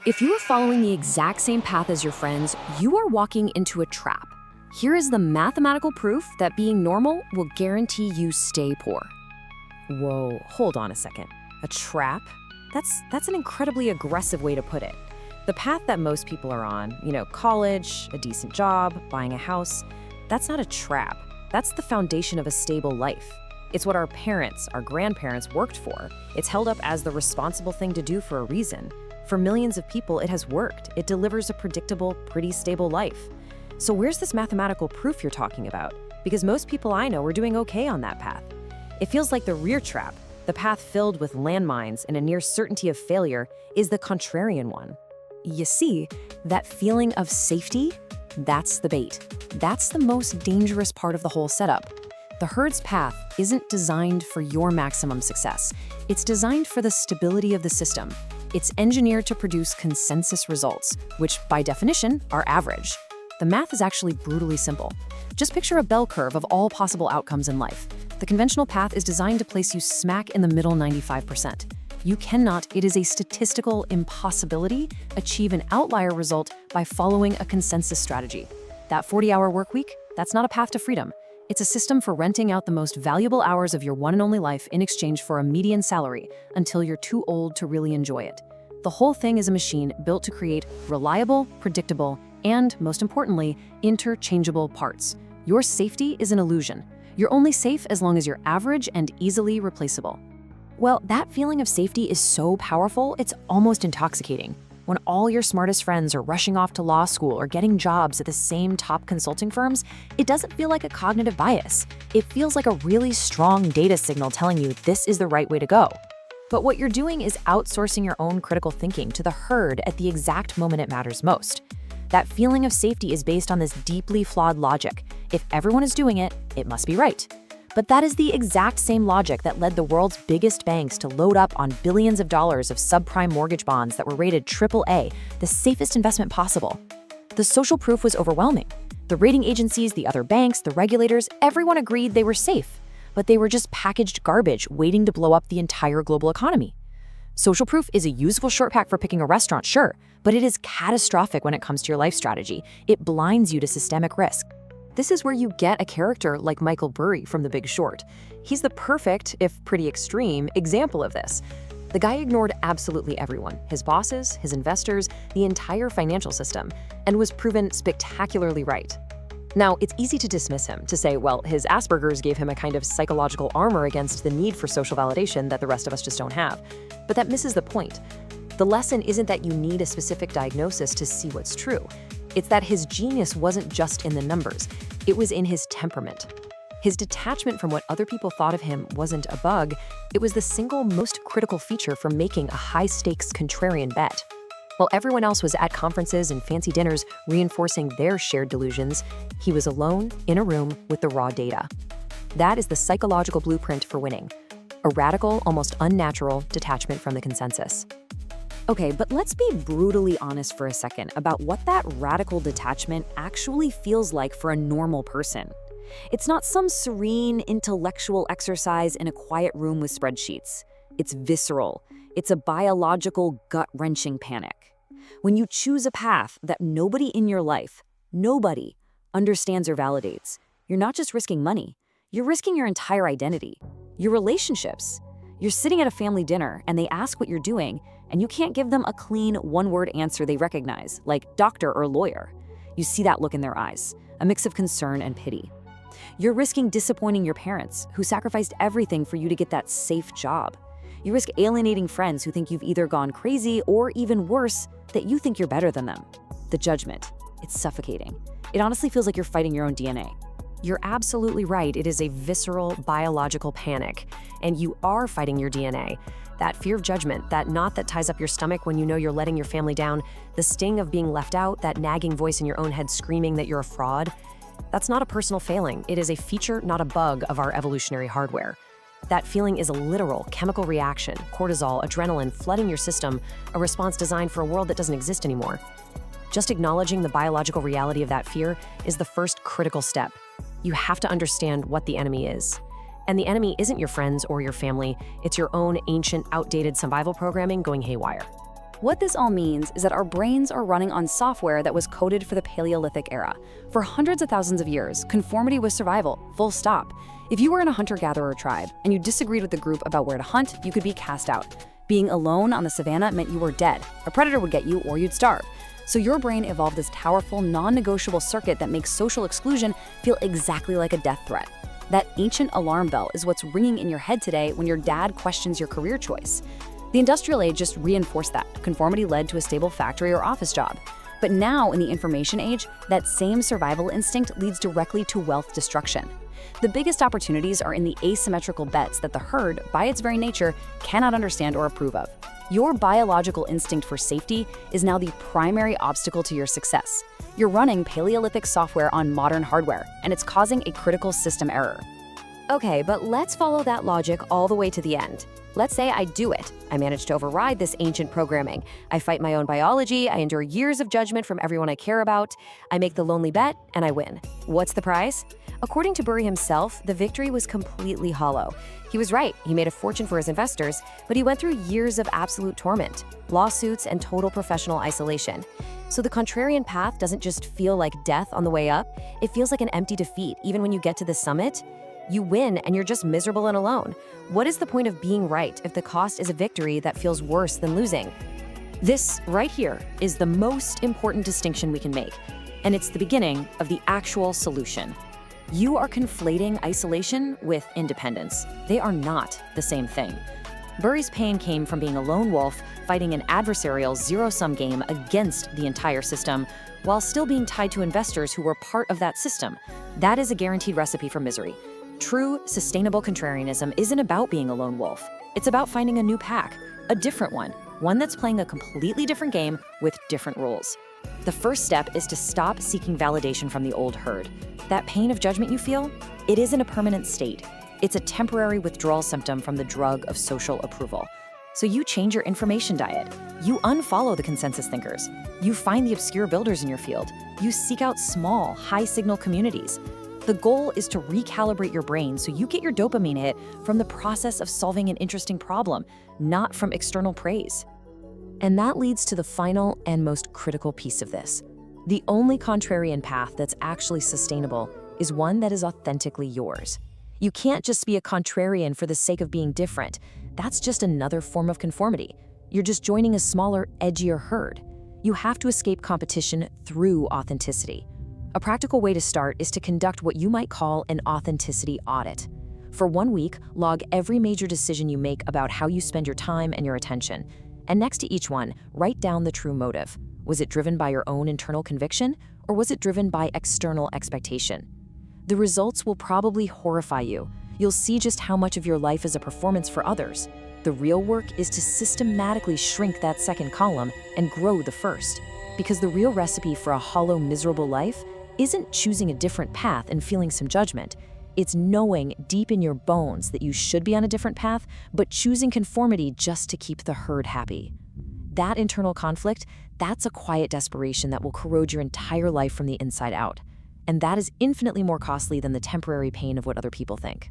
If you are following the exact same path as your friends, you are walking into a trap. Here is the mathematical proof that being normal will guarantee you stay poor. Whoa, hold on a second. A trap? That's an incredibly aggressive way to put it. The path that most people are on, college, a decent job, buying a house, that's not a trap. That's the foundation of a stable life. It's what our parents, our grandparents worked for. It's held up as the responsible thing to do for a reason. For millions of people, it has worked. It delivers a predictable, pretty stable life. So where's this mathematical proof you're talking about? Because most people I know are doing okay on that path. It feels like the rear trap, the path filled with landmines and a near certainty of failure, is the contrarian one. You see, that feeling of safety, that's the bait. That's the most dangerous part of the whole setup. The herd's path isn't designed for your maximum success. It's designed for the stability of the system. It's engineered to produce consensus results, which by definition are average. The math is actually brutally simple. Just picture a bell curve of all possible outcomes in life. The conventional path is designed to place you smack in the middle 95%. You cannot, it is a statistical impossibility, achieve an outlier result by following a consensus strategy. That 40-hour work week, that's not a path to freedom. It's a system for renting out the most valuable hours of your one and only life in exchange for a median salary until you're too old to really enjoy it. The whole thing is a machine built to create reliable, predictable, and, most importantly, interchangeable parts. Your safety is an illusion. You're only safe as long as you're average and easily replaceable. Well, that feeling of safety is so powerful, it's almost intoxicating. When all your smartest friends are rushing off to law school or getting jobs at the same top consulting firms, it doesn't feel like a cognitive bias. It feels like a really strong data signal telling you this is the right way to go. But what you're doing is outsourcing your own critical thinking to the herd at the exact moment it matters most. That feeling of safety is based on this deeply flawed logic. If everyone is doing it, it must be right. But that is the exact same logic that led the world's biggest banks to load up on billions of dollars of subprime mortgage bonds that were rated AAA, the safest investment possible. The social proof was overwhelming. The rating agencies, the other banks, the regulators, everyone agreed they were safe, but they were just packaged garbage waiting to blow up the entire global economy. Social proof is a useful short pack for picking a restaurant, sure, but it is catastrophic when it comes to your life strategy. It blinds you to systemic risk. This is where you get a character like Michael Burry from The Big Short. He's the perfect, if pretty extreme, example of this. The guy ignored absolutely everyone, his bosses, his investors, the entire financial system, and was proven spectacularly right. Now, it's easy to dismiss him, to say, well, his Asperger's gave him a kind of psychological armor against the need for social validation that the rest of us just don't have. But that misses the point. The lesson isn't that you need a specific diagnosis to see what's true. It's that his genius wasn't just in the numbers, it was in his temperament. His detachment from what other people thought of him wasn't a bug, it was the single most critical feature for making a high-stakes contrarian bet. While everyone else was at conferences and fancy dinners reinforcing their shared delusions, he was alone in a room with the raw data. That is the psychological blueprint for winning. A radical, almost unnatural detachment from the consensus. Okay, but let's be brutally honest for a second about what that radical detachment actually feels like for a normal person. It's not some serene intellectual exercise in a quiet room with spreadsheets. It's visceral. It's a biological, gut-wrenching panic. When you choose a path that nobody in your life, nobody, understands or validates, you're not just risking money, you're risking your entire identity, your relationships. You're sitting at a family dinner and they ask what you're doing, and you can't give them a clean, one-word answer they recognize, like doctor or lawyer. You see that look in their eyes, a mix of concern and pity. You're risking disappointing your parents, who sacrificed everything for you to get that safe job. You risk alienating friends who think you've either gone crazy or, even worse, that you think you're better than them. The judgment, it's suffocating. It honestly feels like you're fighting your own DNA. You're absolutely right. It is a visceral, biological panic, and you are fighting your DNA. That fear of judgment, that knot that ties up your stomach when you know you're letting your family down, the sting of being left out, that nagging voice in your own head screaming that you're a fraud, that's not a personal failing. It is a feature, not a bug, of our evolutionary hardware. That feeling is a literal chemical reaction, cortisol, adrenaline flooding your system, a response designed for a world that doesn't exist anymore. Just acknowledging the biological reality of that fear is the first critical step. You have to understand what the enemy is. And the enemy isn't your friends or your family, it's your own ancient, outdated survival programming going haywire. What this all means is that our brains are running on software that was coded for the Paleolithic era. For hundreds of thousands of years, conformity was survival, full stop. If you were in a hunter-gatherer tribe and you disagreed with the group about where to hunt, you could be cast out. Being alone on the savannah meant you were dead. A predator would get you or you'd starve. So your brain evolved this powerful, non-negotiable circuit that makes social exclusion feel exactly like a death threat. That ancient alarm bell is what's ringing in your head today when your dad questions your career choice. The industrial age just reinforced that. Conformity led to a stable factory or office job. But now, in the information age, that same survival instinct leads directly to wealth destruction. The biggest opportunities are in the asymmetrical bets that the herd, by its very nature, cannot understand or approve of. Your biological instinct for safety is now the primary obstacle to your success. You're running Paleolithic software on modern hardware, and it's causing a critical system error. Okay, but let's follow that logic all the way to the end. Let's say I do it. I manage to override this ancient programming. I fight my own biology, I endure years of judgment from everyone I care about, I make the lonely bet, and I win. What's the prize? According to Burry himself, the victory was completely hollow. He was right, he made a fortune for his investors, but he went through years of absolute torment, lawsuits, and total professional isolation. So the contrarian path doesn't just feel like death on the way up, it feels like an empty defeat even when you get to the summit. You win and you're just miserable and alone. What is the point of being right if the cost is a victory that feels worse than losing? This right here is the most important distinction we can make, and it's the beginning of the actual solution. You are conflating isolation with independence. They are not the same thing. Burry's pain came from being a lone wolf fighting an adversarial zero-sum game against the entire system while still being tied to investors who were part of that system. That is a guaranteed recipe for misery. True, sustainable contrarianism isn't about being a lone wolf. It's about finding a new pack, a different one that's playing a completely different game with different rules. The first step is to stop seeking validation from the old herd. That pain of judgment you feel, it isn't a permanent state. It's a temporary withdrawal symptom from the drug of social approval. So you change your information diet. You unfollow the consensus thinkers. You find the obscure builders in your field. You seek out small, high-signal communities. The goal is to recalibrate your brain so you get your dopamine hit from the process of solving an interesting problem, not from external praise. And that leads to the final and most critical piece of this. The only contrarian path that's actually sustainable is one that is authentically yours. You can't just be a contrarian for the sake of being different. That's just another form of conformity. You're just joining a smaller, edgier herd. You have to escape competition through authenticity. A practical way to start is to conduct what you might call an authenticity audit. For 1 week, log every major decision you make about how you spend your time and your attention. And next to each one, write down the true motive. Was it driven by your own internal conviction, or was it driven by external expectation? The results will probably horrify you. You'll see just how much of your life is a performance for others. The real work is to systematically shrink that second column and grow the first. Because the real recipe for a hollow, miserable life isn't choosing a different path and feeling some judgment. It's knowing deep in your bones that you should be on a different path, but choosing conformity just to keep the herd happy. That internal conflict, that's a quiet desperation that will corrode your entire life from the inside out. And that is infinitely more costly than the temporary pain of what other people think.